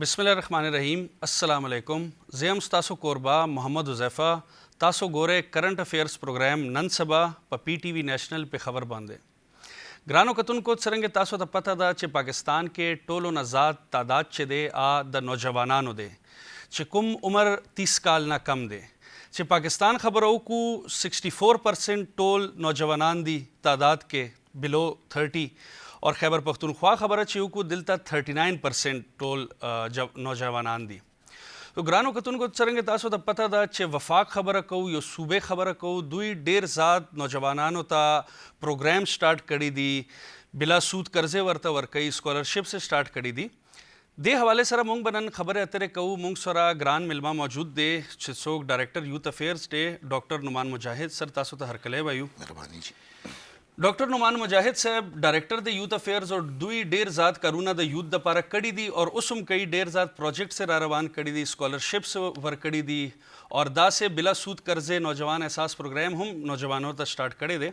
बिस्मिल्लाहिर्रहमानिर्रहीम अस्सलाम वालेकुम ज़ेम तासो कोरबा मोहम्मद हुज़ैफ़ा तासो गोरे करंट अफेयर्स प्रोग्राम नन सबा प PTV नेशनल पे खबर बांधे ग्रानो कतुन को सरंगे तासो द पता दा चे पाकिस्तान के टोलो नजात तादाद चे दे आ द नौजवानानो दे चे कुम उम्र 30 काल ना कम दे चे पाकिस्तान खबरों को 64% टोल नौजवानान दी तादाद के बिलो 30 और खैबर पख्तूनख्वा खबर चे को दिलता 39% टोल नौजवानान दी तो ग्रानो कतुन को चरंगे तासो द पता दा चे वफाक खबर को यो सूबे खबर को दुई डेर ज़ात नौजवानानो ता प्रोग्राम स्टार्ट करी दी बिला सूद कर्जे वर्ता वर्कई स्कॉलरशिप से स्टार्ट करी दी दे हवाले सरा मुंग बनन खबर अतरे कऊ मुंग सरा ग्रान मिलमा मौजूद दे छिसोक डायरेक्टर यूथ अफेयर्स डे डॉक्टर नुमान मुजाहिद सर तासो ता हरकले वायु मेहरबानी जी। डॉक्टर नुमान मुजाहिद साहब डायरेक्टर द यूथ अफेयर्स और दुई डेर ज़ात करूना द यूथ द पारा कड़ी दी और उसम कई डेर ज़ात प्रोजेक्ट से रारवान कड़ी दी स्कॉलरशिप्स वर कड़ी दी और दा से बिला सूद कर्जे नौजवान एहसास प्रोग्राम हम नौजवानों तक स्टार्ट करे दे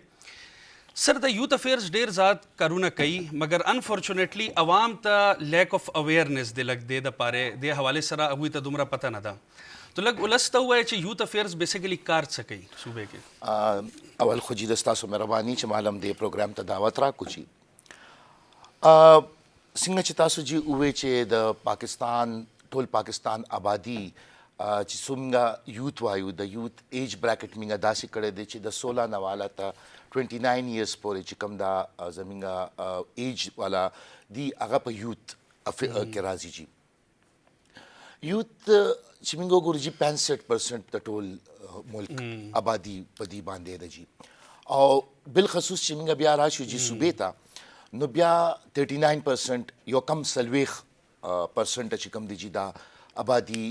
सर द यूथ अफेयर्स डेर ज़ात करूना कई मगर अनफॉर्चुनेटली अवाम ता लैक ऑफ अवेयरनेस दे लग दे द पारे दे हवाले सरा अबुई ता दुमरा पता न था तो लग उलझता हुआ है चे यूथ अफेयर्स बेसिकली कार सकी सूबे के अवल खुजी दस्तासो मेहरबानी च मालम दे प्रोग्राम त दावत रा कुची सिंह चितासु जी उवे चे द पाकिस्तान टोल पाकिस्तान आबादी च सुमिंगा यूथ वायु द यूथ एज ब्रैकेट मिंगा दासी करे दे चे द 16 नवाला ता 29 इयर्स पोरे चिकम दा जमिंगा एज वाला दी अगा प यूथ के राजी जी यूथ चिमिंगो गुरुजी 65% द टोल मुल्क आबादी पदी बांधे द जी और बिलखसूस चिमिंगा बिया राशु जी सूबे था नो बिया 39% यो कम सलवेख परसेंट चिकम दी जी दा आबादी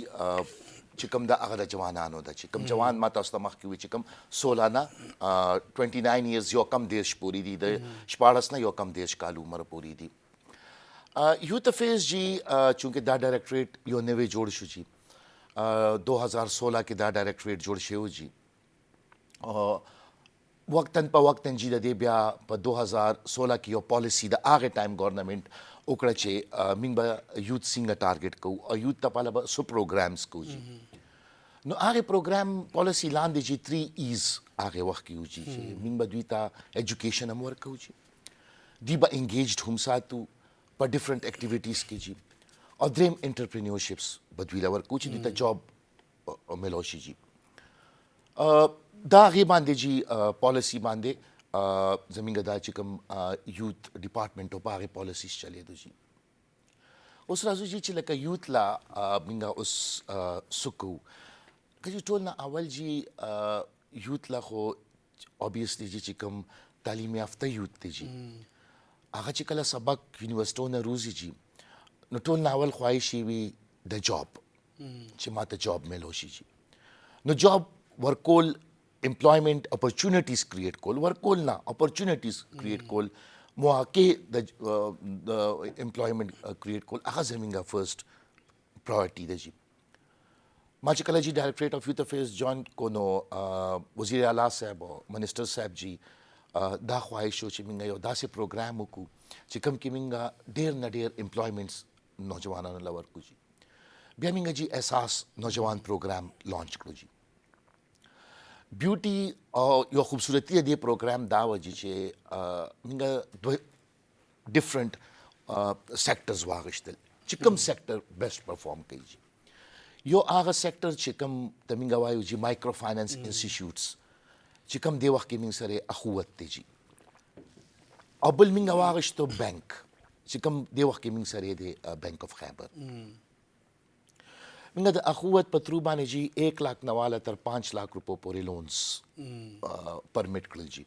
चिकम दा अगर जवानानो दा चिकम जवान माता उस्तमख की चिकम 16 ना 29 इयर्स यो कम देश पूरी दी द शपाड़स ना यो कम देश कालू उम्र पूरी दी यूथ अफेयर्स जी चूंकि दा डायरेक्टरेट यो नवे जोड़ शु जी 2016 के दा डायरेक्टरेट जोड़ शेव जी वक्तन प वक्तन जी दे बिया प 2016 की यो पॉलिसी द आगे टाइम गवर्नमेंट ओकड़ा चे मिंग यूथ सिंग टारगेट को और यूथ तपाला ब सु प्रोग्राम्स को जी नो आगे प्रोग्राम पॉलिसी लान दे जी 3 E's आगे वक्त की जी मिंग द्वीता एजुकेशन हम वर्क को जी दीबा एंगेज्ड हम सातु पर डिफरेंट एक्टिविटीज की जी और ड्रीम एंटरप्रेन्योरशिप्स बदवीला वर्क कुछ दीता जॉब मिलोशी जी दा आगे बांधे जी पॉलिसी बांधे जमीन गदा चिकम यूथ डिपार्टमेंट हो आगे पॉलिसीज चले दो जी उस राजू जी चिला का यूथ ला मिंगा उस सुकू कजी टोल ना अवल जी यूथ ला को ऑब्वियसली जी चिकम तालीम याफ्ता यूथ थे जी आगा चिकला सबक यूनिवर्सिटी ना रूजी जी न टोल ना अवल ख्वाहिशी भी the job Chima the job मिलोशी जी न जॉब वर्कोल employment opportunities create call work call na opportunities create call muake the employment create call aga zaminga first priority de ji machikala ji directorate of youth affairs join kono wazir ala sahab minister sahab ji da khwaisho chiminga yo da se program ku chikam kiminga der na der employments नौजवानों लवर को जी बियामिंगा जी एहसास नौजवान programme launch करो जी ब्यूटी और यो खूबसूरती दे प्रोग्राम दाव जी चे मिंगा डिफरेंट सेक्टर्स वागश्तल चिकम सेक्टर बेस्ट परफॉर्म की जी यो आगा सेक्टर चिकम तमिंगा वायु जी माइक्रो फाइनेंस इंस्टीट्यूट्स चिकम देवख के मिंग सरे अखुवत ते जी अबुल मिंगा वागश तो बैंक चिकम देवख के मिंग सरे दे बैंक ऑफ खैबर मिंगा द अखुवत पत्रूबा ने जी 1 लाख नवाला तर 5 लाख रुपए पूरे लोन्स परमिट कर जी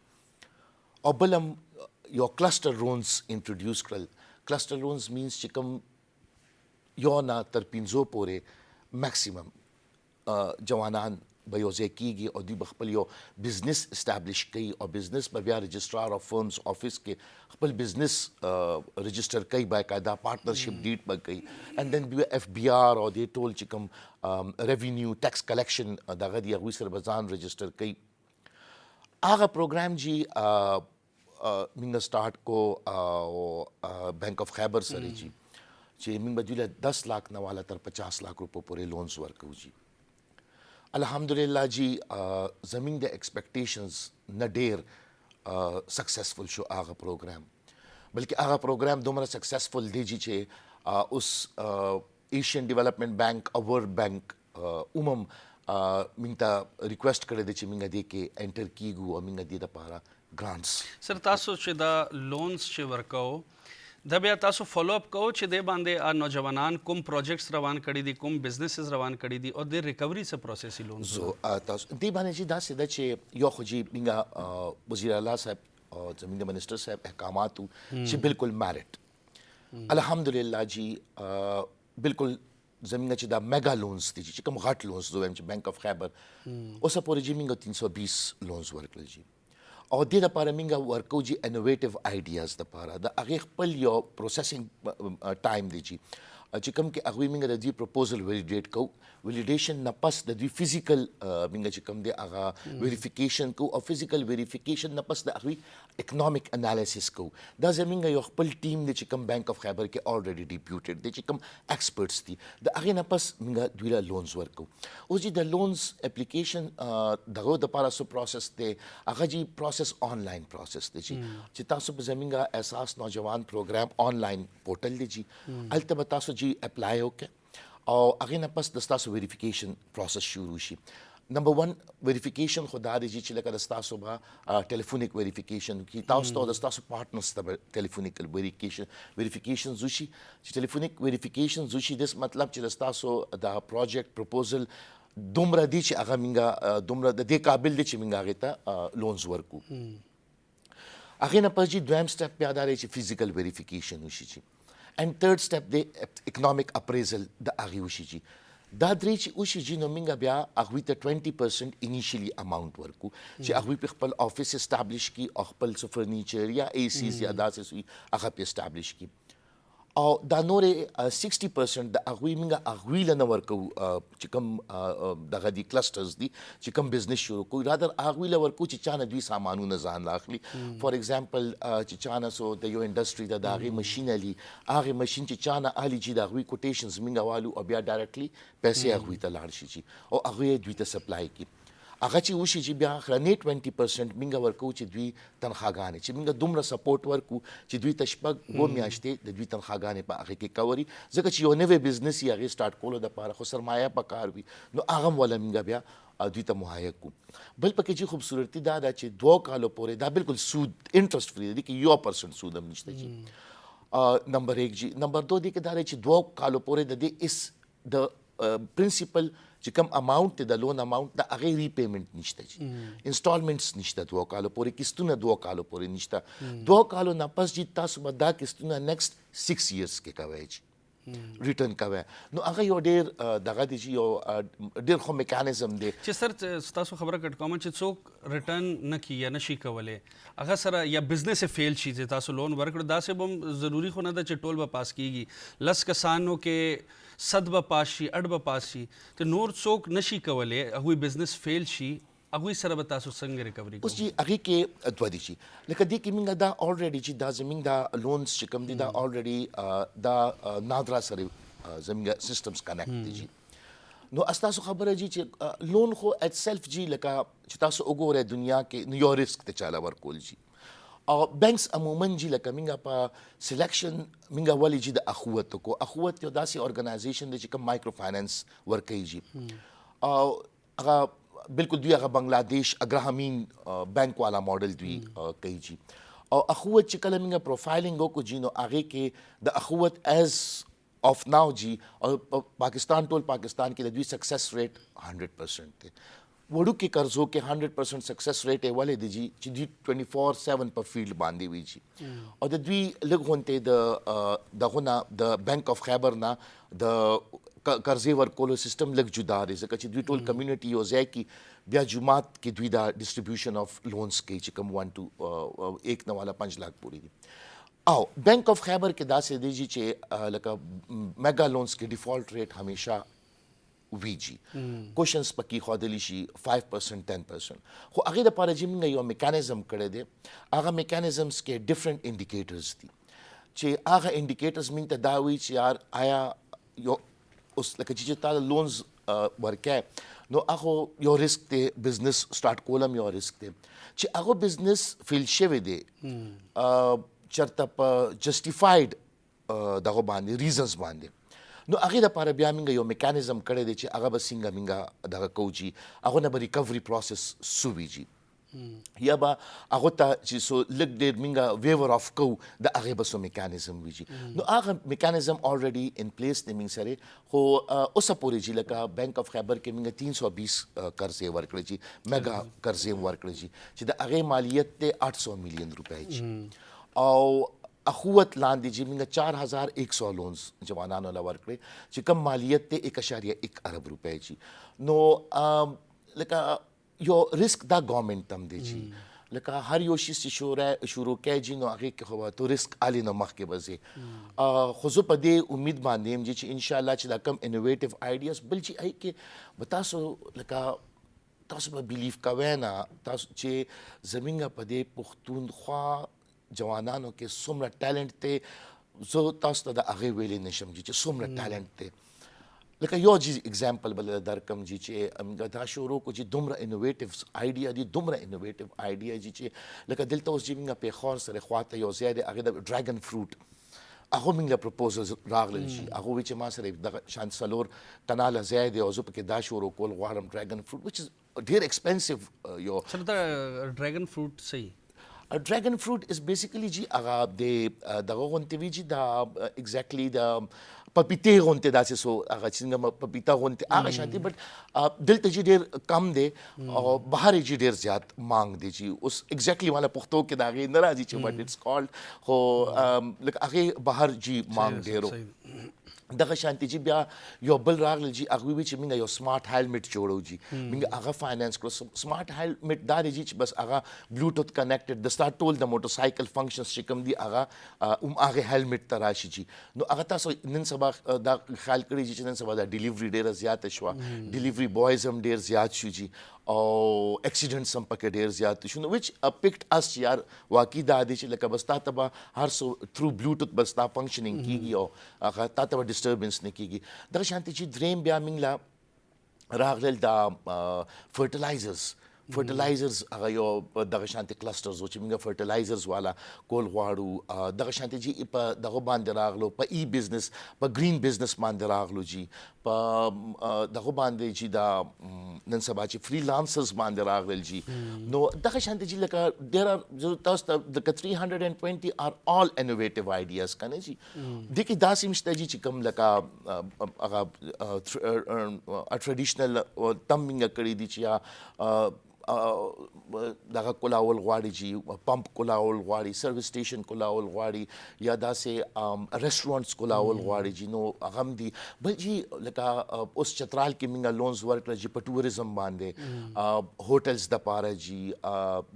और बलम यो क्लस्टर लोन्स इंट्रोड्यूस कर क्लस्टर लोन्स मींस चिकम यो ना तर पिंजो पूरे मैक्सिमम जवानान बयोजे कीगी और दी बखपल यो बिजनेस एस्टैब्लिश कई और बिजनेस बबिया रजिस्ट्रार ऑफ फर्म्स ऑफिस के खपल बिजनेस रजिस्टर कई बाकायदा पार्टनरशिप डीड पर गई एंड देन बी FBR और दे टोल चिकम रेवेन्यू टैक्स कलेक्शन दागदी अगवी सरबजान रजिस्टर कई आगा प्रोग्राम जी मिंगा स्टार्ट को बैंक ऑफ खैबर सरे जी چې موږ به دوی له 10 लाख نه والا تر 50 लाख روپو پورې لونز ورکوو جی الحمدلله جی زمین د ایکسپیکټیشنز نه ډیر سکسسفل شو هغه پروګرام بلکې هغه پروګرام دومره سکسسفل دی جی چې اوس ایشین ډیولپمنٹ بینک او ورلد بینک موږ ته ریکویسټ کړی دی چې موږ دې کې انټر کیږو او موږ دې دپاره ګرانټس سر تاسو چې دا لونز چې ورکو دا بیا تاسو فالو اپ کوو چې دې باندې نوجوانان کوم پروجیکټس روان کړي دي کوم بزنسز روان کړي دي او د ریکوري څه پروسس یې لونز زه تاسو دې باندې چې داسې ده چې یو خو جی موږ وزیر اعلی صاحب او زمین د منسټر صاحب احکاماتو چې بالکل میرټ الحمدلله جی بالکل زمینه چې دا میگا لونز دي چې کوم غټ لونز دویم چې بینک اف خیبر اوسه پورې جی موږ 320 لونز ورکړل جی او دې لپاره موږ ورکو جی انوویټیو آیډیاز لپاره د هغې خپل یو پروسیسنګ ټایم دی جی چې کوم کې هغوی موږ د دوی پروپوزل ویلیډیټ کوو ویلیډیشن نه پس د دوی فزیکل موږ چې کوم دی هغه ویریفیکیشن کوو او فزیکل ویریفیکیشن نه پس د هغوی اکنامک انالیسس کوو دا زموږ یو خپل ټیم دی چې کوم بینک اف خیبر کې الریډي ډیپیوټډ دی چې کوم ایکسپرټس دي د هغې نه پس موږ دوی له لونز ورکوو اوس جی د لونز اپلیکیشن دغه دپاره څه پروسس دی هغه جی پروسس آنلاین پروسس دی جی چې تاسو په زموږ احساس نوجوان پروګرام آنلاین پورټل دی جی هلته به تاسو جی اپلای وکړئ او هغې نه پس د ستاسو ویریفیکیشن پروسس شروع شي نمبر 1 ویریفیکیشن خو دا دی چې لکه د ستاسو به ټلیفونیک ویریفیکیشن کی تاسو ته د ستاسو پارټنرز ته به ټلیفونیک ویریفیکیشنز وشي چې ټلیفونیک ویریفیکیشنز وشي دس مطلب چې د ستاسو د پروجیکټ پروپوزل دومره دی چې هغه موږ دومره د دې قابل دی چې موږ هغې ته لونز ورکو هغې نه پس جي دویم سټپ بیا دا دی چې فزیکل ویریفیکیشن وشي جي and third step دی economic appraisal د هغې وشي جي دا درې چې وشي جي نو موږ بیا هغوی ته 20% انیشیلي اماونټ ورکو چې هغوی په خپل آفس اسټابلیش کړي او خپل څه فرنیچر یا اے سیز یا داسې وي هغه پې اسټابلیش کړي او دا نورې 60% د هغوی موږ هغوی له نه ورکوو چې کوم دغه دي کلسټرز دي چې کوم بزنس شروع کوي رادر هغوی له ورکوو چې چا نه دوی سامانونه ځان له اخلي فار ایگزامپل چې چا نه سو د یو انډسټري ده د هغې مشین الي هغې مشین چې چا نه الي چې د هغوی کوټیشنز موږ والو او بیا ډایرکټلی پیسې هغوی ته لاړ شي چې او هغوی یې دوی ته سپلای کړي هغه چې وشي چې بیا اخرنی 20% موږ ورکوو چې دوی تنخواګانې چې موږ دومره سپورټ ورکو چې دوی ته شپږ 2 میاشتې د دوی تنخواګانې په هغې کې کوري ځکه چې یو نوی بزنس یې هغې سټارټ کولو دپاره خو سرمایه پکار وي نو هغه هم وله موږ بیا دوی ته مهیا کړو بل پکې چې خوبصورتي دا ده چې 2 کالو پورې دا بالکل سود انټرسټ فری دی کې 1% سود هم نشته جی نمبر 1 جی نمبر 2 دی کې دا دی چې 2 کالو پورې د دې اس د پرنسپل چې کوم اماونټ دی د لون اماونټ د هغې ریپیمنټ نشته جي انسټالمنټس نشته 2 کالو پورې قسطونه 2 کالو پورې نشته 2 کالو نه پس جي تاسو به دا قسطونه نیکسټ 6 ایئرس کې کوئ جي ریټرن کوئ نو هغه یو ډېر دغه دی چې یو ډېر خو میکانیزم دی چې سر تاسو خبره کټ کوم چې څوک ریټرن نه کیي یا نشي کولی هغه سره یا بزنس فیل شي چې تاسو لون ورکړو داسې به هم ضروري خو نه ده چې ټول به پاس کیږي 10 کسانو کې 100 به پاس شي 8 به پاس شي ته نور څوک نشي کولی هغوی بزنس فیل شي هغوی سره به تاسو څنګه ریکوري اوس جی هغې کې دوه دي چې لکه دې کې موږ دا الریډي چې دا زموږ دا لونز چې کوم دي دا الریډي دا نادرا سره زموږ سیسټمز کنیکټ دي جي نو ستاسو خبره جي چې لون خو اټ سیلف جي لکه چې تاسو وګورئ دنیا کې نو یو رسک ته چاله ورکول جي او بینکس عموما جي لکه موږ په سلیکشن موږ ولې جي د اخوت کو اخوت یو داسې ارګنایزیشن دی چې کوم مایکرو فاینانس ورکوي جي او هغه بالکل دوی هغه بنگلادیش اګراهامین بینک والا ماډل دوی کوي جي او اخوت چې کله موږ پروفایلینګ وکړو جي نو هغې کې د اخوت ایز of now جی او پاکستان ټول پاکستان کې د دوی سکسس ریټ 100% دی وړوکې قرضو کې 100% سکسس ریټ یې ولې دی جی چې دوی 24/7 په فیلډ باندې وي جی او د دوی لږ غونتې دغه نه د بینک اف خیبر نه د قرضې ورکولو سیستم لږ جدا دی ځکه چې دوی ټول کمیونټي یو ځای کې بیا جماعت کې دوی دا ډسټریبیوشن اف لونز کوي چې کوم 1 to 1 نه والا 5 लाख پورې دي او بینک اف خیبر کې داسې دی چې لکه میگا لونز کې ډیفالټ ریټ همیشه وي جي کوشنز پکې ښودلی شي 5% 10% خو هغې دپاره چې موږ یو میکانیزم کړی دی هغه میکانیزمز کې ډفرنٹ انډیکیټرز دي چې هغه انډیکیټرز موږ ته دا وایي چې یار آیا یو اوس لکه چې تا لونز ورکې نو هغه یو ریسک دی بزنس سٹارټ کولم یو ریسک دی چې هغه بزنس فیل شوی دی چرته په جسټیفاید دغه باندې ریزنز باندې نو هغه د لپاره بیا موږ یو میکانیزم کړی دی چې هغه به څنګه موږ دغه کوو چې هغه نه به ریکوري پروسس سوي جي یا به هغه ته چې سو لږ ډېر موږ ویور اف کوو د هغې به سو میکانیزم وي جي نو هغه میکانیزم الریډي ان پلیس دی موږ سره خو اوسه پورې جي لکه بینک اف خیبر کې موږ 320 قرضې ورکړي جي میګا قرضې ورکړي جي چې د هغې مالیت دی 800 میلیون روپۍ جي او اخوت لاندې چې موږ 4100 لونز جوانانو له ورکړي چې کم مالیت دی 1.1 ارب روپۍ جي نو لکه یو ریسک دا گورنمنت هم دی جی لکه هر یو شي چې شروع کوي جي نو هغې کې خو تو ریسک الې نه مخکې به ځې خو زه په دې امید باندې یم جي چې انشاءالله چې دا کم انوویټیو آیډیاز بل چې هغې کې به تاسو لکه تاسو به بلیف کوئ نه تاسو چې زمونږ په دې پښتونخوا جوانانو کې څومره ټیلنټ دی زه تاسو ته د هغې ویلی نشم جي چې څومره ټیلنټ دی لکه یو جی اگزامپل بل درکم جی چې دا شروع کو چې دومره انوویټیو آیډیا دي دومره انوویټیو آیډیا جی چې لکه دلته اوس چې موږ پېښور سره خواته یو ځای دی هغې د ډراګن فروټ هغه موږ له پروپوزلز راغلل شي هغه وایي چې ما سره دغه شان څلور کناله ځای دی او زه پکې دا شروع کول غواړم ډراګن فروټ وچ از ډېر ایکسپنسیو یو سر دا ډراګن فروټ صحیح ډراګن فروټ از بیسیکلی جی هغه د دغه غونتې وي جي دا ایگزیکټلی د پپیتې غونتې داسې سو هغه څنګه پپیتا غونتې هغه شانتي بټ دلته جي ډېر کم دی او بهر جي ډېر زیات مانګ دی جي اوس ایگزیکټلی والا پښتو کې دا غي نه راځي چې وات اټس کالډ خو لکه هغه بهر جي مانګ ډېرو دغه شانتي جی بیا یو بل راغلی جی هغه وی چې موږ یو سمارټ هیلمټ جوړو جی موږ هغه فاینانس کړو سمارټ هیلمټ دا دی چې بس هغه بلوټوث کنیکټډ د سٹارټ ټول د موټر سایکل فنکشنز چې کوم دي هغه هغه هیلمټ ته راشي جی نو هغه تاسو نن سبا دا خیال کړی چې نن سبا دا ډیلیوري ډیره زیاته شوه ډیلیوري بوایز هم ډیر زیات شو جی او اکسیډنټس هم پکې ډیر زیات شو نو وچ پکټ اس یار واقعي دا دی چې لکه بس تا ته به هر څو تھرو بلوټوث بس تا فنکشنینګ کیږي او هغه تا ته ډسټربنس نه کیږي دغه شانتي چې دریم بیا موږ لا راغلل دا فرټیلایزرز هغه یو دغه شانتي کلسټرز و چې موږ فرټیلایزرز والا کول غواړو دغه شانتي جی په دغه باندې راغلو په ای بزنس په گرین بزنس باندې راغلو جی په دغه باندې جی دا نن سبا چې فریلانسرز باندې راغلل جی نو دغه شانتي جی لکه ډیر تاسو ته د 320 آر all innovative ideas کنه جی د کې داسې مشته جی چې کوم لکه هغه ټریډیشنل تمنګ کړی دي چې یا دغه کولاول غواړي جی پمپ کولاول غواړي سروس سټیشن کولاول غواړي یا داسې ریسټورانټس کولاول غواړي جی نو هغه هم دي بل جی لکه اوس چترال کې موږ لونز ورکړل جی په ټوریزم باندې هوټلز د پاره جی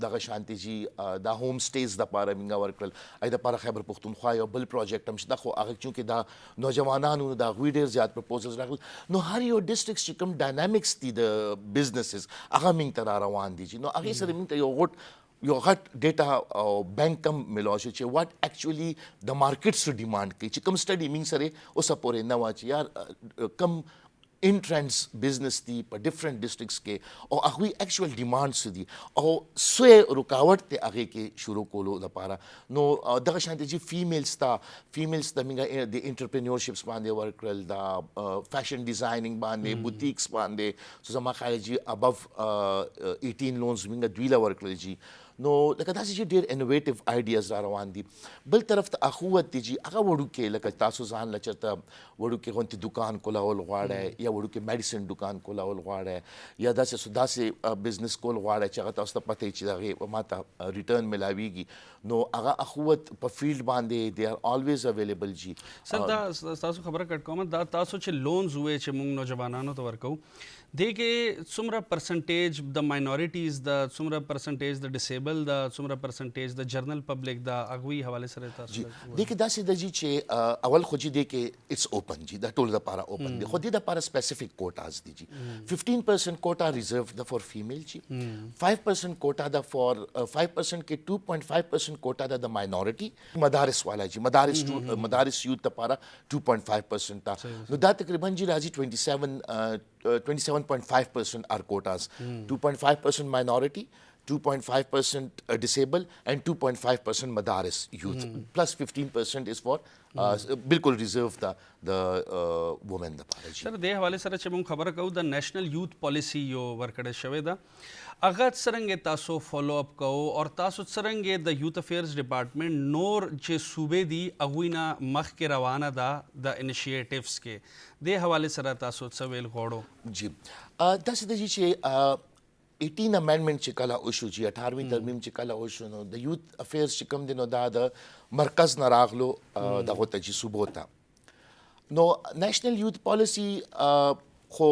دغه شانتي جی دا ہوم سټیز د پاره موږ ورکړل اې د پاره خیبر پښتونخوا یو بل پروجیکټ هم شته خو هغه چونکې دا نوجوانانو دا غوي ډیر زیات پروپوزلز راغلل نو هر یو ډسټرکټ چې کوم ډاینامیکس دي د بزنسز هغه موږ ته روان دي جی نو هغه سره موږ ته یو غټ ډیټا او بینک هم ملو شو چې واټ اکچولی د مارکیټ سره ډیمانډ کوي چې کوم سټډي موږ سره اوسه پورې نه وا چې یار کم ان ټرینډز بزنس دي په ډیفرنٹ ډسټرکټس کې او هغوی اکچوال ډیمانډس دي او سوی رکاوټ ته هغې کې شروع کولو لپاره نو دغه شانتي چې فیمیلز ته موږ د انټرپرینورشپس باندې ورکړل دا فیشن ډیزایننګ باندې بوتیکس باندې سو زما خیال جي ابو 18 لونز موږ دوی له ورکړل جي نو لکه داسې چې ډېر انوویټیو آیډیاز را روان دي بل طرف ته اخوت دی جی هغه وړوکې لکه تاسو ځان له چېرته وړوکې غونتې دکان کولول غواړئ یا وړوکې میډیسن دکان کولول غواړئ یا داسې بزنس کول غواړئ چې هغه تاسو ته پته وي چې د هغې ما ته ریټرن ملاویږي نو هغه اخوت په فیلډ باندې دے آر آلویز اویلیبل جی سر دا تاسو خبره کټ کوم دا تاسو چې لونز وې چې موږ نوجوانانو ته ورکو دې کې څومره پرسنټیج د ماینورټیز د څومره پرسنټیج د ډیسیبل د څومره پرسنټیج د جرنل پبلک د اغوی حواله سره تاسو جی دیکھیں داسې د جی چې اول خو جی دی کې اټس اوپن جی دا ټول د لپاره اوپن دی خو دې د لپاره سپیسیفیک کوټاز دي جی 15% کوټا ریزرو د فور فیمیل جی 5% کوټا د فور 5% کې 2.5% کوټا د ماینورټي مدارس والا جی مدارس یوت لپاره 2.5% تا نو دا تقریبا جی راځي 27.5% are quotas, 2.5% minority, 2.5% disabled, and 2.5% madaris youth. Plus 15% is for بالکل reserve the women لپاره جی. سر دې حواله سره چې موږ خبره کوو د نېشنل یوت پالیسی یو ورکړې شوې ده هغه څرنګه تاسو فالو اپ کوو او تاسو څرنګه د یوت افیرز ډپارټمنټ نور چې صوبې دي اغوینا مخکې روانه ده د انیشیټیوز کې دې حواله سره تاسو څه ویل غواړو جی داسې د جی چې 18 امندمنٹ چې کله وشو جی 18وی ترمیم چې کله وشو نو د یوت افیرز چې کوم دی نو دا د مرکز نه راغلو دغه ته چې صوبو ته نو نېشنل یوت پالیسی خو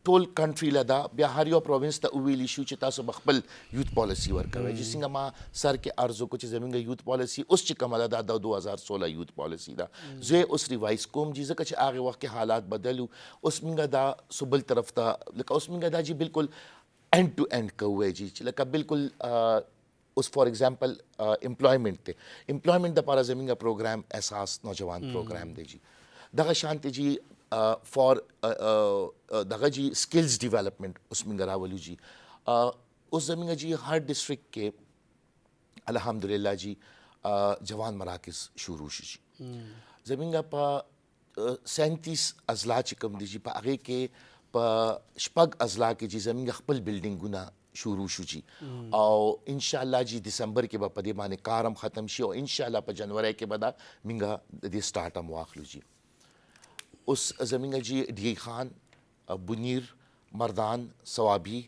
ټول کنټری لدا بیا هر یو پروینس ته ویلی شو چې تاسو خپل یوت پالیسی ورکوي چې څنګه ما سر کې ارزو کو چې زمونږ یوت پالیسی اوس چې کومه ده د 2016 یوت پالیسی ده زه اوس ریوایز کوم چې ځکه چې هغه وخت کې حالات بدلو اوس موږ دا سبل طرف ته لکه اوس موږ دا جی بالکل اینڈ ٹو اینڈ کوو جی لکه بالکل اوس فار ایگزامپل امپلایمنٹ ته امپلایمنٹ د لپاره زمونږ پروګرام احساس نوجوان پروګرام دی جی دغه شانتي جی فار دغه جی سکلز ډیولپمنٹ اوس موږ راولو جی اوس زمونږ جی هر ډسټرکټ کې الحمدلله جی جوان مراکز شروع شي زمونږ په 37 اضلاع چې کوم دي جی په هغې کې په شپږ اضلاع کې جی زمونږ خپل بلډینګونه شروع شو جی او ان شاء الله جی دسمبر کې به په دې باندې کارم ختم شي او ان شاء الله په جنوري کې به دا موږ د دې سٹارټ هم واخلو جی اوس زمونږ جی ډی خان بنیر مردان صوابی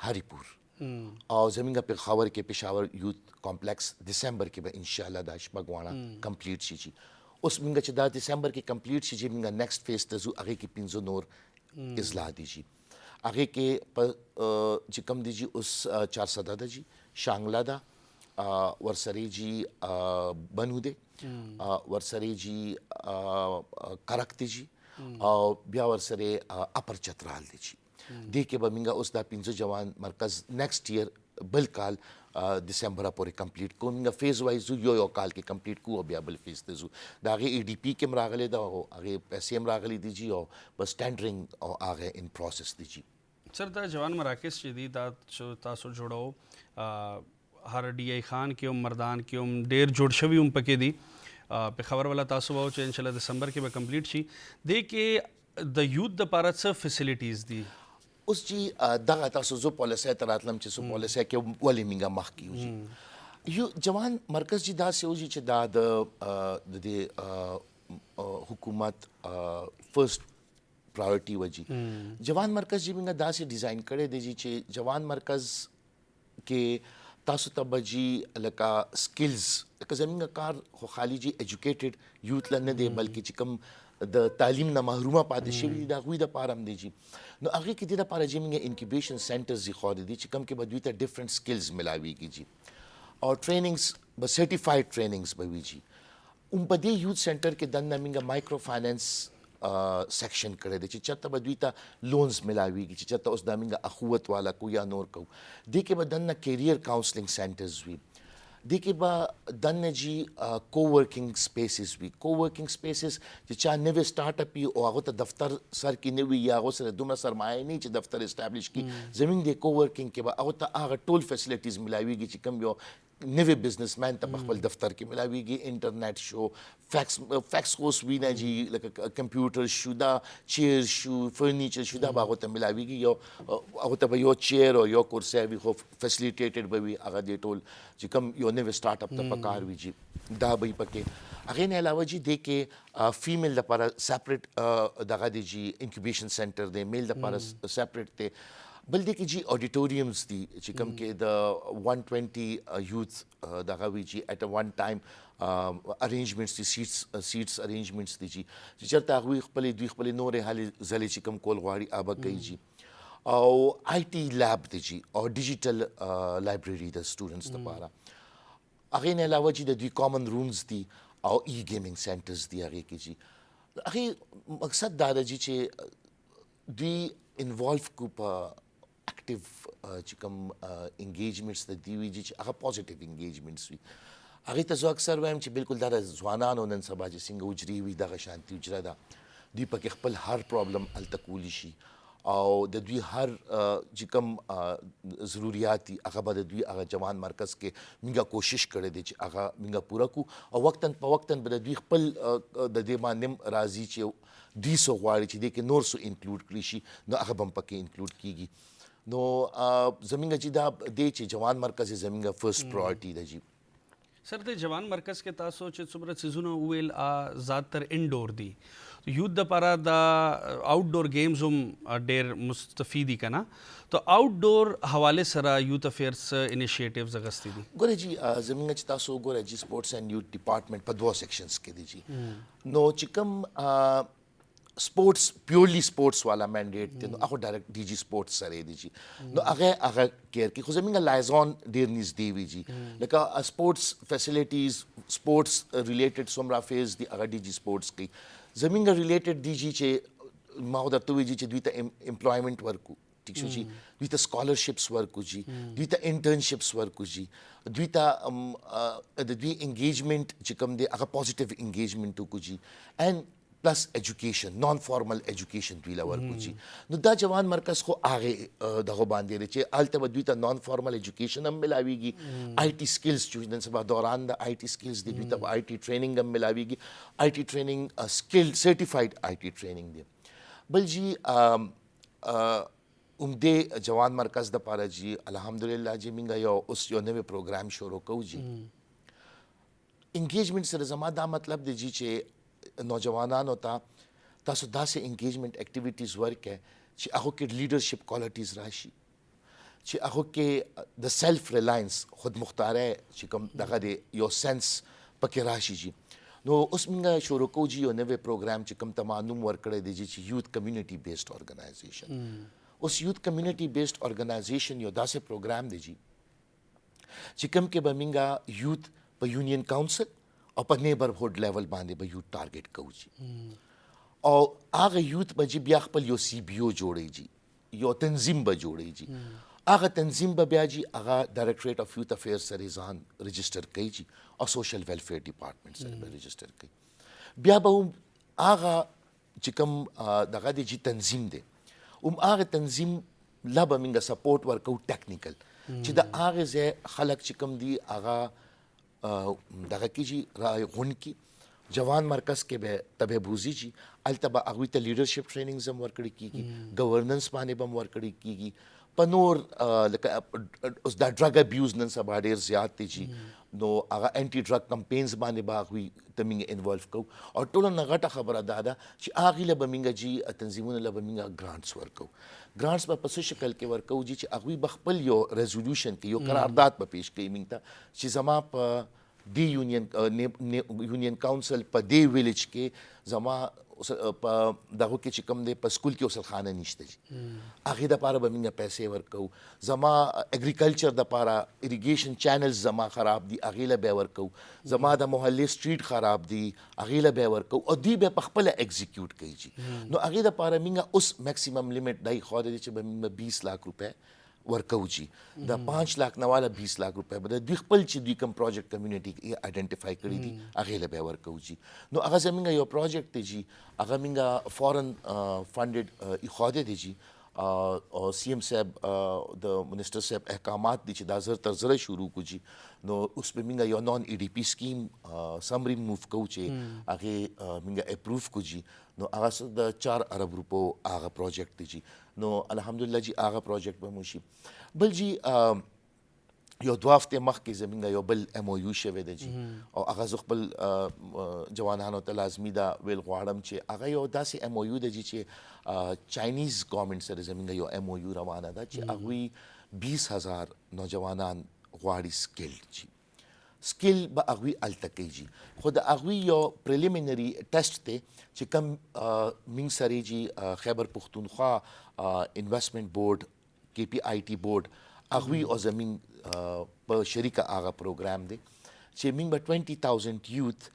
هری پور او زمونږ پېښور کې پېښور یوت کمپلیکس دسمبر کې به ان شاء الله دا شپږ واړه کمپلیټ شي جی اوس موږ چې دا دسمبر کې کمپلیټ شي جی موږ نیکسٹ فیز ته ځو هغې کې 15 نور اضلاع دي جی هغې کې په چې کوم دی جی اوس 400 ده جی شانګله ده ورسره جی بنو دی ورسره جی کرک دی جی او بیا ورسره اپر چترال دی جی دې کې به موږ اوس دا 15 جوان مرکز نیکسٹ ایئر بل کال دسمبر پورې کمپلیټ کوو موږ فیز وایز یو کال کې کمپلیټ کوو بیا بل فیز ته ځو د هغې ای ډي پي کې هم راغلی ده او هغې پیسې هم راغلی دي جی او بس ټینډرنګ او هغه ان پروسس دی جی سر دا جوان مراکز چې دي دا چې تاسو جوړو هر ډي آی خان کې هم مردان کې هم ډېر جوړ شوي هم پکې دي پېښور والا تاسو وایو چې انشاءالله دسمبر کې به کمپلیټ شي دې کې د یوت دپاره څه فیسیلیټیز دي اوس جی دغه تاسو زه پالیسۍ ته راتلم چې زه پالیسۍ کې ولې موږ مخکې یو جی یو جوان مرکز جی داسې و جی چې دا د دې حکومت فرسٹ پرایورټي و جی جوان مرکز جی موږ داسې ډیزاین کړی دی جی چې جوان مرکز کې تاسو ته به جی لکه سکلز لکه زمونږ کار خو خالي جی ایجوکیټډ یوت له نه دی بلکې چې کوم د تعلیم نه محرومه پاتې شوي دي د هغوی دپاره هم دی جی نو هغې کې دې دپاره جی موږ انکیوبیشن سینټرز ایښودي دي چې کوم کې به دوی ته ډفرنټ سکلز ملاویږي جی او ټریننګز به سرټیفاید ټریننګز به وي جی هم په دې یوت سینټر کې دننه موږ مایکرو فاینانس سیکشن کړی دی چې چېرته به دوی ته لونز ملاویږي چې چېرته اوس دا موږ اخوت والا کو یا نور کوو دې کې به دننه کیریئر کاونسلنګ سینټرز وي دې کې به دننه جی کو ورکینګ سپیسز وي کو ورکینګ سپیسز چې چا نوی سټارټ اپ وي او هغه ته دفتر سر کې نه وي یا هغو سره دومره سرمایه نه چې دفتر اسټابلیش کړي زموږ د کو ورکینګ کې به هغو ته هغه ټول فیسیلیټیز ملاویږي چې کوم یو نوی بزنس مین ته په خپل دفتر کې ملاویږي انټرنیټ شو فیکس اوس وینه جی لکه کمپیوټر شو دا چیر شو فرنیچر شو دا به هغو ته ملاویږي یو هغو ته به یو چیر او یو کرسی وي خو فیسیلیټیټډ به وي هغه دې ټول چې کوم یو نوی سټارټ اپ ته پکار وي جی دا به یې پکې هغې نه علاوه جی دې کې فیمیل دپاره سپریټ دغه دی جی انکیوبیشن سینټر دی میل دپاره سپریټ دی بل دې کې جی اډیټوریمز دي چې کوم کې د 120 یوث دغه وي جی ایٹ ون ټایم ارینجمنټس دي سیټس ارینجمنټس دي جی چې چېرته هغوی دوی خپلې نورې هلې ځلې چې کوم کول غواړي هغه به کوي جی او آی ټي لیب دی جی او ډیجیټل لایبرری د سټوډنټس لپاره هغې نه علاوه چې د دوی کامن رومز دي او ای ګیمینګ سینټرز دي هغې کې جی هغې مقصد دا ده جی چې دوی انوالو کو په اکټیو چې کوم انګیجمنټس د دوی وي جی چې هغه پازیټیو انګیجمنټس وي هغې ته زه اکثر وایم چې بالکل دا د ځوانانو نن سبا چې څنګه حجرې وي دغه شانتي حجره ده دوی پکې خپل هر پرابلم هلته کولی شي او د دوی هر چې کوم ضروریات دي هغه به د دوی هغه جوان مرکز کې موږ کوشش کړی دی چې هغه موږ پوره کړو او وقتاً په وقتاً به د دوی خپل د دې باندې راځي چې دوی څه غواړي چې دې کې نور څه انکلوډ کړي شي نو هغه به هم پکې انکلوډ کیږي نو زموږ چې دا دی چې جوان مرکز یې زموږ فرست پرایورټي ده جی سر د جوان مرکز کې تاسو چې څومره څیزونه وویل زیاتر انډور دي یوت دپاره د آؤټډور گیمز هم ډېر مستفید دي که نه تو آؤټډور حوالې سره یوت افیرز انیشیټیوز اخیستي دي ګوره جی زموږ چې تاسو وګوره جی سپورټس اینډ یوت ډپارټمنټ په 2 سیکشنز کې دی جی نو چې کوم سپورټس پیورلی سپورټس والا منډیټ دی نو هغه ډایرکټ ډي جی سپورټس سره دی جی نو هغه کیر کې خو زموږ لایزون ډېر نږدې وي جی لکه سپورټس فیسیلیټیز سپورټس ریلیټډ څومره افیرز دي هغه ډي جي سپورټس کوي زموږ ریلیټډ دی جی چې ما درته ووایي جی چې دوی ته امپلایمنټ ورکو ټیک شو جی دوی ته سکالرشپس ورکو جی دوی ته انټرنشپس ورکو جی دوی ته د دوی انګیجمنټ چې کوم دی هغه پازیټیو انګیجمنټ وکړو جی اینډ پلس ایجوکیشن نان فارمل ایجوکیشن دوی له ورکو جی نو دا جوان مرکز خو هغې دغه باندې دی چې هلته به دوی ته نان فارمل ایجوکیشن هم ملاویږي آی ټي سکلز چې نن سبا دوران د آی ټي سکلز دی دوی ته به آی ټي ټریننګ هم ملاویږي آی ټي ټریننګ سکل سرټیفاید آی ټي ټریننګ دی بل جی عمدې جوان مرکز دپاره جی الحمدلله جی موږ اوس یو نوی پروګرام شروع کوو جی انګیجمنټ سره زما دا مطلب دی جی چې نوجوانانو ته تاسو داسې انګیجمنټ اکټیویټیز ورکړئ چې هغو کې لیډرشپ کوالټیز راشي چې هغو کې د سیلف ریلاینس خود مختاری چې کوم دغه دی یو سینس پکې راشي جی نو اوس موږ شروع کوو جی یو نوی پروګرام چې کوم ته ما نوم ورکړی دی جی چې یوت کمیونټي بیسډ ارګنایزیشن اوس یوت کمیونټي بیسډ ارګنایزیشن یو داسې پروګرام دی جی چې کوم کې به موږ یوت په یونین کاونسل او په نیبرهوډ لیول باندې به یوت ټارګیټ کوو جی او هغه یوت به جی بیا خپل یو سی بی او جوړی جی یو تنظیم به جوړی جی هغه تنظیم به بیا جی هغه ډایرکټریټ اف یوت افیرز سره ځان رجسټر کوي جی او سوشل ویلفیر ډپارټمنټ سره به رجسټر کوي بیا به هغه چې کوم دغه دی جی تنظیم دی هغه تنظیم لا به موږ سپورټ ورکوو ټیکنیکل چې د هغې ځای خلک چې کوم دي هغه دغه کې جی غونډ کې جوان مرکز کې به تبه بوزي جی هلته به هغوی ته لیډرشپ ټریننګز هم ورکړی کېږي ګورننس باندې به هم ورکړی کېږي په نور لکه اوس دا ډرګ ابیوز نن سبا ډېر زیات دی جی نو هغه انټي ډرګ کمپینز باندې به هغوی ته موږ انوالو کوو او ټولو نه غټه خبره دا ده چې هغې له به موږ جی تنظیمونو له به موږ ګرانټس ورکوو ګرانټس به په څه شکل کې ورکوو جی چې هغوی به خپل یو ریزولوشن کې یو قرارداد به پیش کوي موږ ته چې زما په دی یونین کاونسل په دی ویلیج کې زما په دغه کې چې کوم دی په سکول کې غسلخانه نشته جی هغې دپاره به موږ پیسې ورکوو زما اګریکلچر دپاره اریګیشن چینلز زما خراب دي هغې له بیا ورکوو زما د محلې سټریټ خراب دي هغې له بیا ورکوو او دوی بیا پخپله ایګزیکیوټ کوي جی نو هغې دپاره موږ اوس میکسیمم لیمټ دا یې ښودی دی چې به موږ 20 लाख روپۍ ورکوو جی د 5 लाख نه والا 20 लाख روپۍ به د دوی خپل چې دوی کوم پروجیکټ کمیونټي آیډنټیفای کړي دي هغې له بیا ورکوو جی نو هغه زموږ یو پروجیکټ دی جی هغه موږ فورن فنډډ ایښودی دی جی او سی ایم صاحب د منسټر صاحب احکامات دي چې دا زر تر زره شروع کړو جی نو اوس به موږ یو نان ای ډي پي سکیم سمري موو کوو چې هغې موږ اپروف کړو جی نو هغه د 4 ارب روپو هغه پروجیکټ دی جی نو الحمدلله جی هغه پروجیکټ به مو شي بل جی یو 2 هفتې مخکې زموږ یو بل ایم او یو شوی دی جی او هغه زه خپل جوانانو ته لازمي دا ویل غواړم چې هغه یو داسې ایم او یو دی جی چې چاینیز ګورنمنټ سره زموږ یو ایم او یو روانه ده چې هغوی 20,000 نوجوانان غواړي سکلډ جی سکل به هغوی هلته کوي جي خو د هغوی یو پریلیمینري ټیسټ دی چې کوم موږ سره جي خیبر پښتونخوا انویسټمنټ بورډ کې پی آی ټي بورډ هغوی او زموږ په شریکه هغه پروګرام دی چې موږ به 20,000 یوث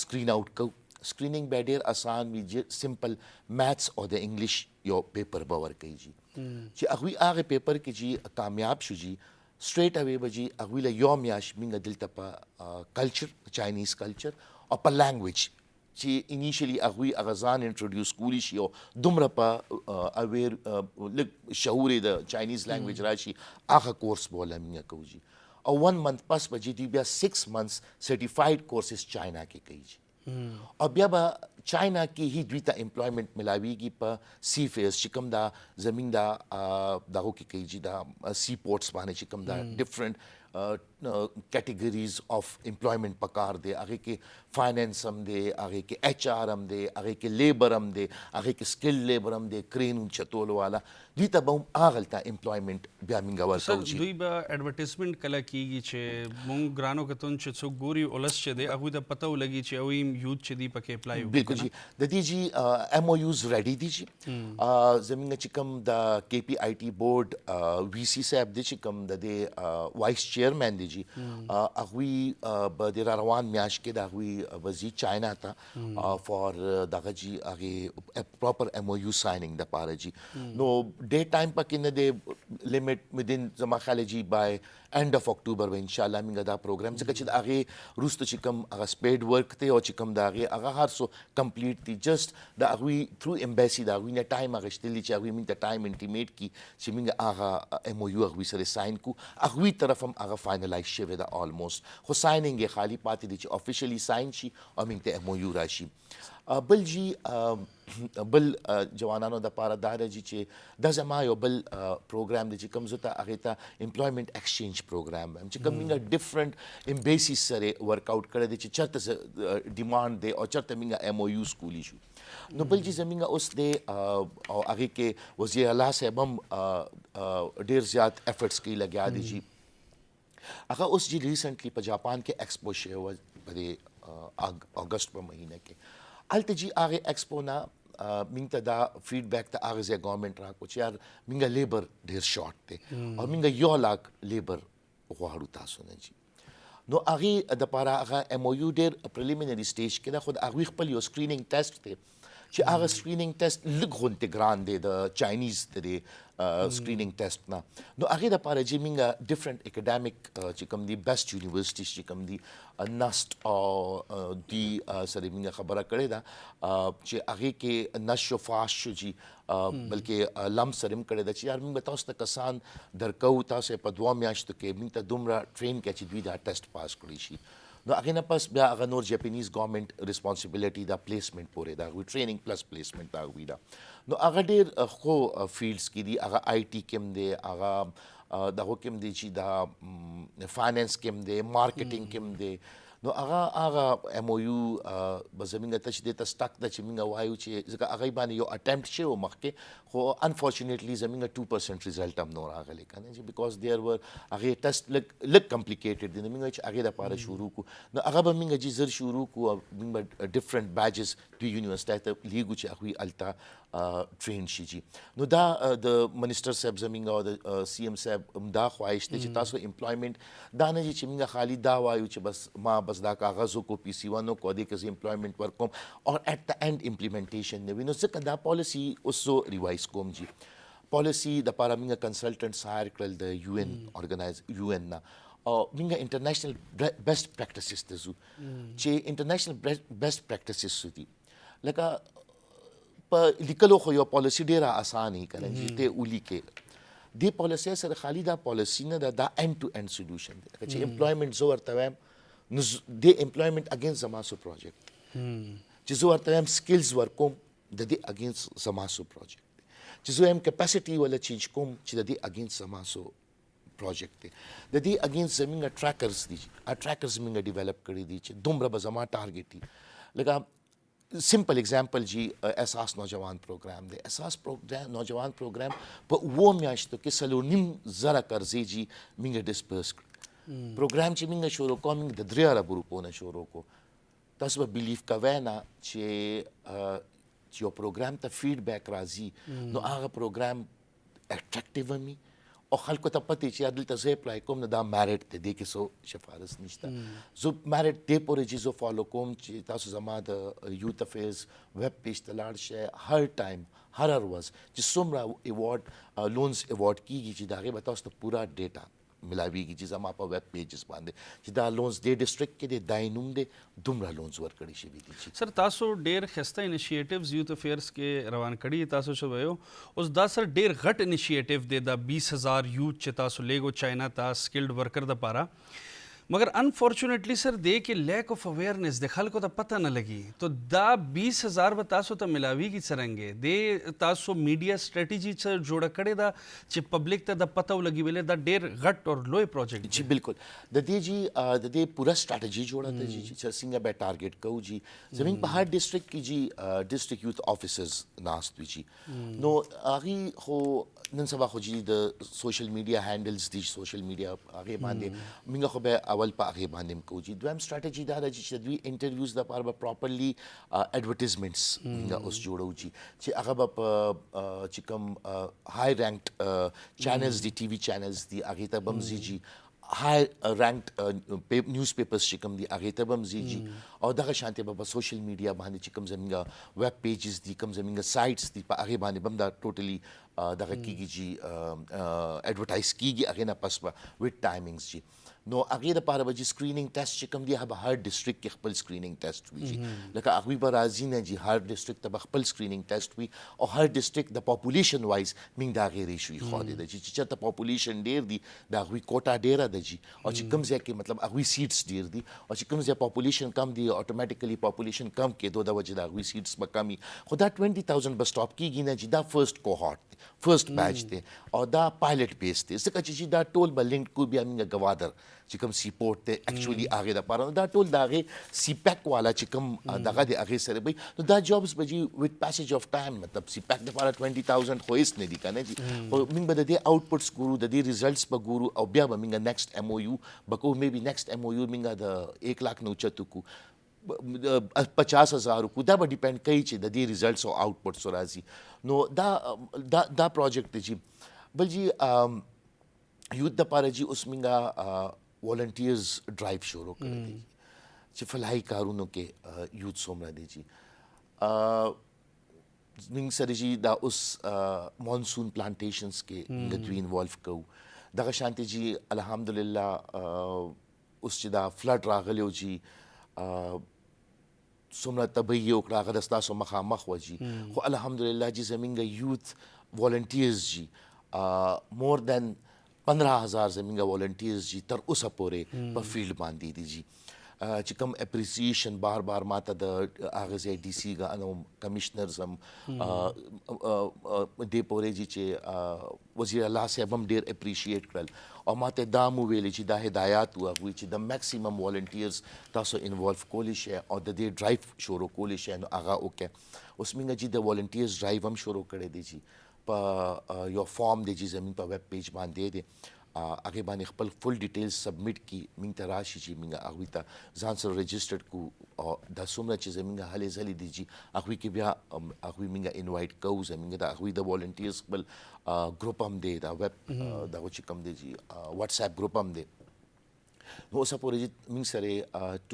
سکرین آؤٹ کوو سکریننګ به ډېر اسان وي سمپل میتھس او د انګلیش یو پیپر به ورکوي جي چې هغوی هغه پیپر کې جي کامیاب شو جي سټریټ اوی به جي هغوی له یو میاشت موږ دلته په کلچر چاینیز کلچر او په لینګویج چې انیشلی هغوی هغه ځان انټروډیوس کولی شي او دومره په اویر لږ شعور یې د چاینیز لینګویج راشي هغه کورس به ورله موږ کوو جي او 1 منथ پس به جي دوی بیا 6 منथ्स سرټیفاید کورسز چاینا کې کوي جي او بیا به چاینا کې هی دوی ته امپلایمنٹ ملاویږي په سی فیز چې کوم دا زمین دا دغه کې کوي چې دا سی پورټس باندې چې کوم دا ډیفرنٹ کیټیګریز اف امپلایمنٹ پکار دی هغه کې فاینانس هم دی هغه کې ایچ آر هم دی هغه کې لیبر هم دی هغه کې سکل لیبر هم دی کرین چتول والا دوی ته به هم هغه ته امپلایمنٹ بیا موږ ورکوو چې دوی به ایڈورټایزمنټ کله کیږي چې مونږ ګرانو کتون چې څوک ګوري ولس چې دی هغوی ته پته ولګي چې هغوی یوث چې دی پکې اپلای وکړي بالکل جی د دې جی ایم او یوز ریډي دي جی زموږ چې کوم د کې پی آی ټي بورډ وی سی صاحب دی چې کوم د دې وایس چیرمین دی جی هغوی به د روان میاشت کې د هغوی وزي چاینا ته فار دغه جی هغې پراپر ایم او یو سایننګ دپاره جی نو ډے ټایم پکې نه دی لیمټ ودین زما خیال جی بای اینڈ اف اکتوبر به انشاءالله موږ دا پروګرام ځکه چې د هغې وروسته چې کوم هغه سپیډ ورک دی او چې کوم د هغې هغه هر څه کمپلیټ دي جسټ د هغوی تھرو ایمبیسي د هغوی نه ټایم اخیستلی چې هغوی موږ ته ټایم انټیمیټ کړي چې موږ هغه ایم او یو هغوی سره ساین کړو هغوی طرف هم هغه فاینلایز شوی ده آلموسټ خو سایننګ یې خالي پاتې دی چې افیشلی ساین شي او موږ ته ایم او یو راشي بل جی بل جوانانو دپاره دا ده جي چې دا زما یو بل پروګرام دی چې کوم زه ته هغې ته امپلایمنٹ ایکسچینج پروګرام وایم چې کوم موږ ډفرنٹ امبیسیز سره ورک آؤټ کړی دی چې چېرته ډیمانډ دی او چېرته موږ ایم او یوز کولی شو نو بل چیز زموږ اوس دی او هغې کې وزیر اعلی صاحب هم ډېر زیات ایفرټس کوي لګیا دي جي هغه اوس جي ریسنټلی په جاپان کې ایکسپو شوی و په دې اګست په مهینه کې هلته جي هغې ایکسپو نه موږ ته دا فیډبیک ته هغه ځای ګورنمنټ راکړو چې یار موږ لیبر ډېر شارټ دی او موږ 1 لاک لیبر غواړو تاسو نه جي نو هغې دپاره هغه ایم او یو ډېر پریلیمینري سټیج کې ده خو د هغوی خپل یو سکریننګ ټیسټ دی چې هغه سکریننګ ټیسټ لږ غونتې ګران دی د چاینیز د دې سکریننګ ټیسټ نه نو هغې دپاره چې موږ ډفرنٹ اکیډمیک چې کوم دي بیسټ یونیورسټیز چې کوم دي نسټ او دی سره موږ خبره کړې ده چې هغې کې نشت شو فاش شو جي بلکې لم سره هم کړې ده چې یار موږ به تاسو ته کسان درکوو تاسو یې په 2 میاشتو کې موږ ته دومره ټرین کړي چې دوی دا ټیسټ پاس کړی شي نو هغې نه پس بیا هغه نور جاپنیز ګورنمنټ ریسپانسبلټي دا پلیسمنټ پورې د هغوی ټریننګ پلس پلیسمنټ د هغوی ده نو هغه ډېر خو فیلډس کې دي هغه آی ټي کې هم دی هغه دغو کې هم دی چې دا فاینانس کې هم دی مارکیټنګ کې هم دی نو هغه ایم او یو به زموږ ته چې دې ته سټک ده چې موږ وایو چې ځکه هغې باندې یو اټمپټ شوی و مخکې خو انفارچونیټلی زموږ 2% ریزلټ هم نو راغلی که نه چې بیکاز دیر ور هغې ټیسټ لږ کمپلیکیټډ دی نو موږ چې هغې دپاره شروع کړو نو هغه به موږ جي زر شروع کړو او موږ به ډفرنٹ بیچز دوی یونیورسټۍ ته لیږو چې هغوی هلته ټرین شي جي نو دا د منسټر صاحب زموږ او د سی ایم صاحب هم دا خواهش دی چې تاسو امپلایمنټ دا نه چې موږ خالي دا وایو چې بس ما بس دا کاغذ وکړو پی سی ون وکړو دې کې زه امپلایمنټ ورکوم او ایٹ د اینډ امپلیمنټیشن نه وي نو ځکه دا پالیسي اوس زه ریوایز کوم جي پالیسي دپاره موږ کنسلټنټس هایر کړل د یو ان ارګنایز یو ان نه او موږ انټرنیشنل بیسټ پریکټسز ته ځو چې انټرنیشنل بیسټ پریکټسز څه دي لکه په لیکلو خو یو پالیسي ډېره اسانه وي که نه چې ته ولیکې دې پالیسۍ سره خالي دا پالیسي نه ده دا اینډ ټو اینډ سولوشن دی لکه چې امپلایمنټ زه ورته وایم نو دې امپلایمنټ اګینسټ زما سو پروجیکټ چې زه ورته وایم سکلز ورکوم د دې اګینسټ زما سو پروجیکټ دی چې زه وایم کیپاسټي ولا چینج کوم چې د دې اګینسټ زما سو پروجیکټ دی د دې اګینسټ زموږ ټریکرز دي ټریکرز موږ ډیولپ کړي دي چې دومره به زما ټارګیټ وي لکه سمپل اگزامپل جی احساس نوجوان پروګرام دی احساس نوجوان پروګرام په 2 میاشتو کې 3.5 زره قرضې جی موږ ډسپرس کړ پروګرام چې موږ شروع کوو موږ د 3 اربو نه شروع کوو تاسو به بیلیف کوئ نه چې یو پروګرام ته فیډبیک راځي نو هغه پروګرام اټریکټیو وي او خلکو ته پته چې دلته زه اپلای کوم نو دا میرټ دی کې سو شفارس نشته زه میرټ دی پورې چې زه فالو کوم چې تاسو زما د یوت افیرز ویب پیج ته لاړ شئ هر ټایم هر ورځ چې څومره ایوارډ لونز ایوارډ کیږي چې د هغې به تاسو ته پوره ډیټا ملاویږي چې زما په ویب پیجز باندې چې دا لونز دې ډسټرکټ کې دی دای نوم دی دومره لونز ورکړي شوي دي سر تاسو ډیر خسته انیشیټیوز یوت افیرز کې روان کړي تاسو شو ویو اوس دا سر ډیر غټ انیشیټیو دی دا 20,000 یوت چې تاسو لیګو چاینا تا سکلډ ورکر د پاره مگر انفارچونیٹلی سر دے کہ لیک آف اویئرنیس دے خلکو ته پته نه لګي تو دا 20,000 به تاسو ته ملاویږي څرنګه دے تاسو میډیا سټریټیجی څخه جوړ کړي دا چې پبلک ته د پته ولګي ویلې دا ډیر غټ اور لوی پروجیکټ جی بالکل د دې جی د دې پورا سټریټجی جوړه ته جی چې څنګه به ټارګټ کوو جی زمين په هر ډسټریکټ کې جی ډسټریکټ یوت افیسرز ناست وی جی نو هغه خو نن سبا خو جی د سوشل میډیا هینډلز دي سوشل میډیا هغه باندې موږ خو به اول په هغه باندې کوو جی دویم سټریټجی دا ده چې دوی انټرویوز د لپاره به پراپرلی اډورټایزمنټس موږ اوس جوړو جی چې هغه به چې کوم های رینکډ چینلز دي ټي وي چینلز دي هغه ته بم زی جی های رینکډ نیوز پیپرز چې کوم دي هغه ته بم زی جی او دغه شانتي په سوشل میډیا باندې چې کوم زموږ ویب پیجز دي کوم زموږ سایټس دي په هغه باندې بم دا ټوټلی دغه کیږي جی اډورټایز کیږي هغه نه پس په ویت ټایمینګز جی نو هغه د پاره به سکرینینګ ټیسټ چې کوم دی هغه هر ډسټریکټ کې خپل سکرینینګ ټیسټ وي جی لکه هغه به راځي نه جی هر ډسټریکټ ته خپل سکرینینګ ټیسټ وي او هر ډسټریکټ د پاپولیشن وایز موږ دا غیر شوي خو دی چې چې ته پاپولیشن ډیر دی دا غوي کوټا ډیره ده جی او چې کوم ځای کې مطلب هغه سیټس ډیر دي او چې کوم ځای پاپولیشن کم دی اتوماتیکلی پاپولیشن کم کېدو د وجه دا غوي سیټس به کمی خو دا 20,000 به سټاپ کیږي نه جی دا فرست کوهارت دی فرست بیچ دی او دا پایلټ بیس دی ځکه چې دا ټول به لینک کو بیا موږ گوادر چې کوم سی پورټ ته اکچولی هغه د پاره دا ټول داغه سی پیک والا چې کوم دغه د هغه سره به نو دا جابس به جی وذ پاسیج اف ټایم مطلب سی پیک د پاره 20,000 خو هیڅ نه دي کنه جی او موږ به د دې اوټپوټس ګورو د دې ریزلټس به ګورو او بیا به موږ نیکسټ ام او یو بکو میبي نیکسټ ام او یو موږ د 1 लाख نو چتو کو 50,000 کو دا به ډیپند کوي چې د دې ریزلټس او اوټپوټس راځي نو دا پروجیکټ دی جی بل جی یوت د پاره جی اوس موږ والنټیرز ډرایو شروع کړی دی چې فلاحي کارونو کې یوت څومره دی جی موږ سره جی دا اوس مانسون پلانټیشنز کې موږ دوی انوالو کوو دغه شانتي جی الحمدلله اوس چې دا فلډ راغلی جی څومره تبعی وکړه هغه د ستاسو مخامخ و جی خو الحمدلله جی زموږ یوت والنټیرز جی مور دین 15,000 زموږ والنټیرز جی تر اوسه پورې په فیلډ باندې دي جی چې کوم اپریسیشن بار ماته د هغه ځای ډي سي غانو کمشنرز هم دې پورې جی چې وزیر الله صاحب هم ډیر اپریشیټ کړل او ماته دا مو ویل چې دا هدایات وو چې د میکسیمم والنټیرز تاسو انوالو کولی شئ او د دې ډرایو شروع کولی شئ نو هغه وکړه اوس موږ جی د والنټیرز ډرایو هم شروع کړی دی جی په یو فارم دی چې زمين په ویب پیج باندې دی هغه باندې خپل فل ډیټیلز سبمیټ کی موږ ته راشي چې موږ هغه ته ځان سره رجسټرډ کو او د څومره چې زموږ هلې ځلې دي جی هغه کې بیا هغه موږ انوایټ کوو زموږ د هغه د والنټیرز خپل ګروپ هم دی دا ویب دا چې کوم دی جی واتس اپ ګروپ هم دی نو اوسه پورې جی موږ سره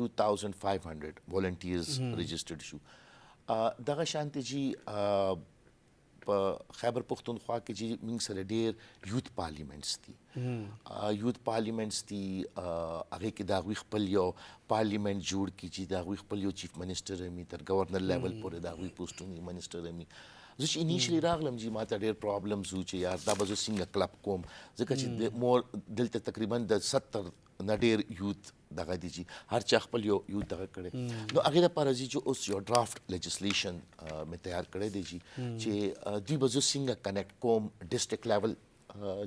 2,500 والنټیرز رجسټرډ شو دغه شانتي جی په خیبر پختونخوا کې چې موږ سره ډېر یوت پارلیمنټس دي یوت پارلیمنټس دي هغه کې دا غوي خپل یو پارلیمنټ جوړ کی چې دا غوي خپل یو چیف منسٹر می تر گورنر لیول پورې دا غوي پوسټونی منسٹر می زه چې انیشلی راغلم جی ماته ډېر پرابلمز و چې یار دا به زه څنګه کلب کوم ځکه چې مور دلته تقریبا د 70 نه ډېر یوت دغه دي جی هر چا خپل یو یوت دغه کړي نو هغه لپاره چې اوس یو ډرافټ لیجسلیشن مې تیار کړی دی جی چې دوی به زه څنګه کنیکټ کوم ډسټریکټ لیول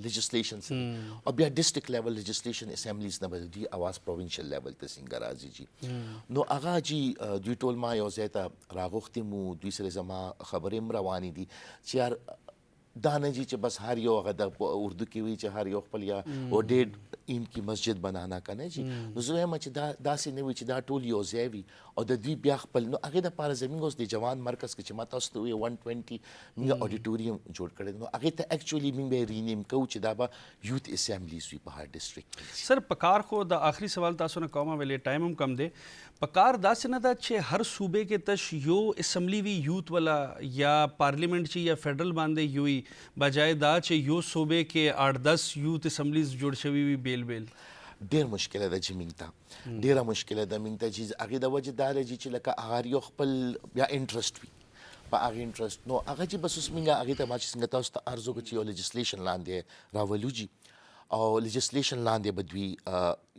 لیجسلیشن او بیا ډسټریکټ لیول لیجسلیشن اسمبلیز نه به دوی اواز پروینشل لیول ته څنګه راځي جی نو هغه جی دوی ټول ما یو ځای ته راغوښتي مو دوی سره زما خبرې هم روانې دي چې یار دا نه جي چې بس هر یو هغه د اردو کې وي چې هر یو خپل یا او ډېر ایم کی مسجد بنانا کنه جي نو زه وایم چې دا داسې نه وي چې دا ټول یو ځای وي او د دوی بیا خپل نو هغې دپاره زموږ اوس د جوان مرکز کې چې ما تاسو ته ووایي 120 موږ اډیټوریم جوړ کړی دی نو هغې ته اکچولي موږ به یې رینیم کوو چې دا به یوت اسمبلیز وي په هر ډسټرکټ کې سر پکار خو د آخری سوال تاسو نه کومه ویلې ټایم هم کم دی پکار داسې نه ده چې هر صوبے کې تش یو اسمبلی وي یوت والا یا پارلیمنٹ چې یا فیډرل باندې یوي بجای دا چې یو صوبے کې 8-10 یوت اسمبلیز جوړ شوي وي بیل بیل ډېر مشکله ده چې موږ ته ډېره مشکله ده موږ ته چې هغې د وجې دا ده چې لکه هغه یو خپل بیا انټرسټ وي په هغې انټرسټ نو هغه چې بس اوس موږ هغې ته ما چې څنګه تاسو ته عرض وکړو چې یو لیجسلیشن لاندې راولو جي او لیجسلیشن لاندې به دوی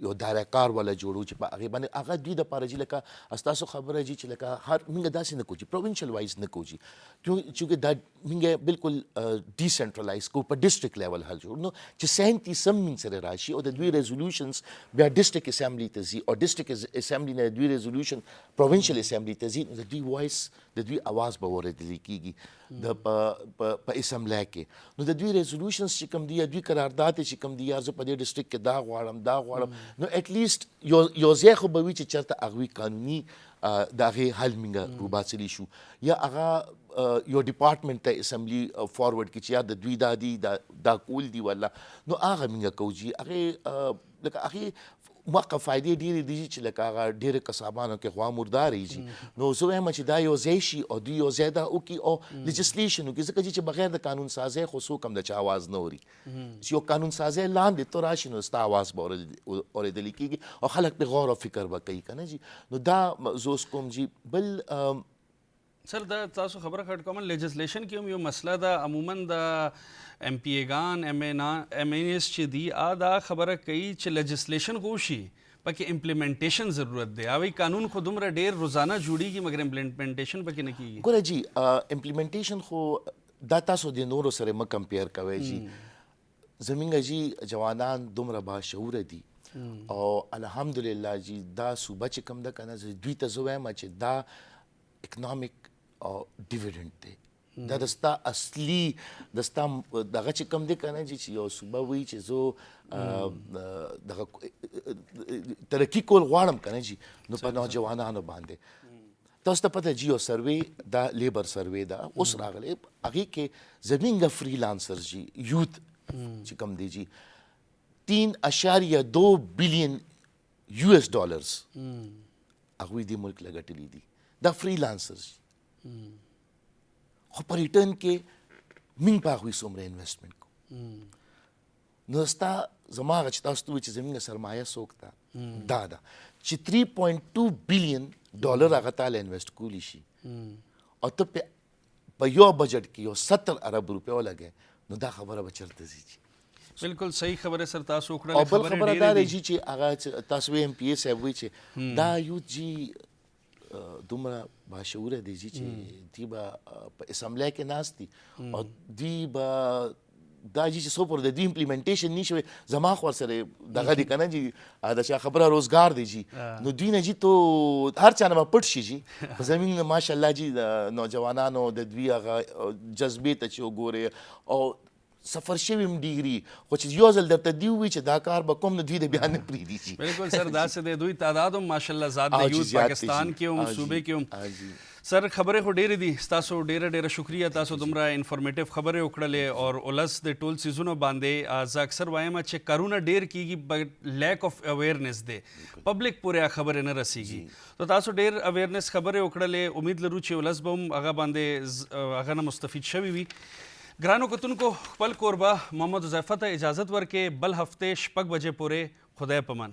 یو دایره کار والا جوړو چې په هغې باندې هغه دوی دپاره چې لکه ستاسو خبره جي چې لکه هر موږ داسې نه کوو چې پروینشل وایز نه کوو جي چونکې دا موږ بالکل ډیسنټرلایز کوو په ډسټرکټ لیول حل جوړو نو چې 37 موږ سره راشي او د دوی ریزولوشنز بیا ډسټرکټ اسمبلی ته ځي او ډسټرکټ اسمبلی نه د دوی ریزولوشن پروینشل اسمبلی ته ځي نو د دوی وایس د دوی اواز به واورېدلی کېږي د په اسمبلی کې نو د دوی ریزولوشنز چې کوم دي یا دوی قرارداد چې کوم دي یا زه په دې ډسټرکټ کې دا غواړم نو ایټ لیست یو ځای خو به وي چې چېرته هغوی قانوني د هغې حل موږ وباسلی شو یا هغه یو ډپارټمنټ ته اسمبلی فارورډ کړي چې یا د دوی دا دي دا کول دي ولا نو هغه موږ کوو چې هغې لکه هغې موقع فایدې ډېرې دي چې لکه هغه ډېرې قصابانو کې خوا مردارې شي نو زه وایم چې دا یو ځای شي او دوی یو ځای دا وکړي او لیجسلیشن وکړي ځکه چې بغیر د قانون سازۍ خو څوک هم د چا آواز نه اوري چې یو قانون سازۍ لاندې ته راشي نو ستا آواز به اورېدلی کېږي او خلک پرې غور او فکر به کوي که نه جي نو دا زه اوس کوم جي بل سر دا تاسو خبره کټ کوم لیجسلیشن کې هم یو مسله ده عموما د ایم پی ایګان ایم این ایس چې دي دا خبره کوي چې لیجسلیشن خو شي پکې امپلیمنټیشن ضرورت دی اوی قانون خو دومره ډېر روزانه جوړیږي مګر امپلیمنټیشن پکې نه کیږي ګوره جي امپلیمنټیشن خو دا تاسو د نورو سره مه کمپیر کوئ جي زموږ جي جوانان دومره باشعوره دي او الحمدلله جي دا صوبه چې کوم ده که نه دوی ته زه وایم چې دا اکنامک ډیویډنډ دی دا د ستا اصلي د ستا دغه چې کوم دی که نه چې یو صوبه وایي چې زه دغه ترقي کول غواړم که نه جي نو په نوجوانانو باندې تاسو ته پته جي یو سروې دا لیبر سروې ده اوس راغلی هغې کې زموږ فریلانسرز جي یوت چې کوم دی جي 3.2 بلین US ډالرز هغوی دې ملک له ګټلي دي دا فریلانسرز خو په ریټرن کې موږ په هغوی څومره انویسټمنټ کوو نو ستا زما هغه چې تاسو ته وایي چې زموږ سرمایه څوک ده دا ده چې 3.2 بلین ډالر هغه تاله انویسټ کولی شي او ته په یو بجټ کې یو 70 ارب روپیه ولګې نو دا خبره به چېرته ځي بالکل صحیح خبره سر تاسو او بل خبره دا دی چې هغه تاسو وایي ایم پی ای صاحب وایي چې دا یوت جي دومره باشعوره دي چې دوی به په اسمبلی کې ناست دي او دوی به دا چې څو پورې د دوی امپلیمنټیشن نه شوی زما خو ورسره دغه دي که نه جي د چا خبره روزګار دی جي نو دوی نه جي تو هر چا نه به پټ شي جي په زمین ماشاءالله جي د نوجوانانو د دوی هغه جذبې ته چې وګورې او سفر شوي هم ډیګري خو چې یو ځل درته دوی ووایي چې دا کار به کوم نو دوی د بیا نه پرېږدي شي بالکل سر داسې دی دوی تعداد هم ماشاءالله زیات دی یوت پاکستان کې هم صوبې کې هم سر خبرې خو ډېرې دي ستاسو ډېره شکریه تاسو دومره انفارمیټیو خبرې وکړلې او ولس د ټول سیزونو باندې زه اکثر وایم چې کارونه ډېر کیږي بټ لیک اف اویرنس دی پبلک پورې خبرې نه رسیږي نو تاسو ډېر اویرنس خبرې وکړلې امید لرو چې ولس به هم هغه باندې هغه نه مستفید شوي وي ګرانو کتونکو خپل کوربه محمد حذیفه ته اجازت ورکې بل هفته 6 بجې پورې خدای پامان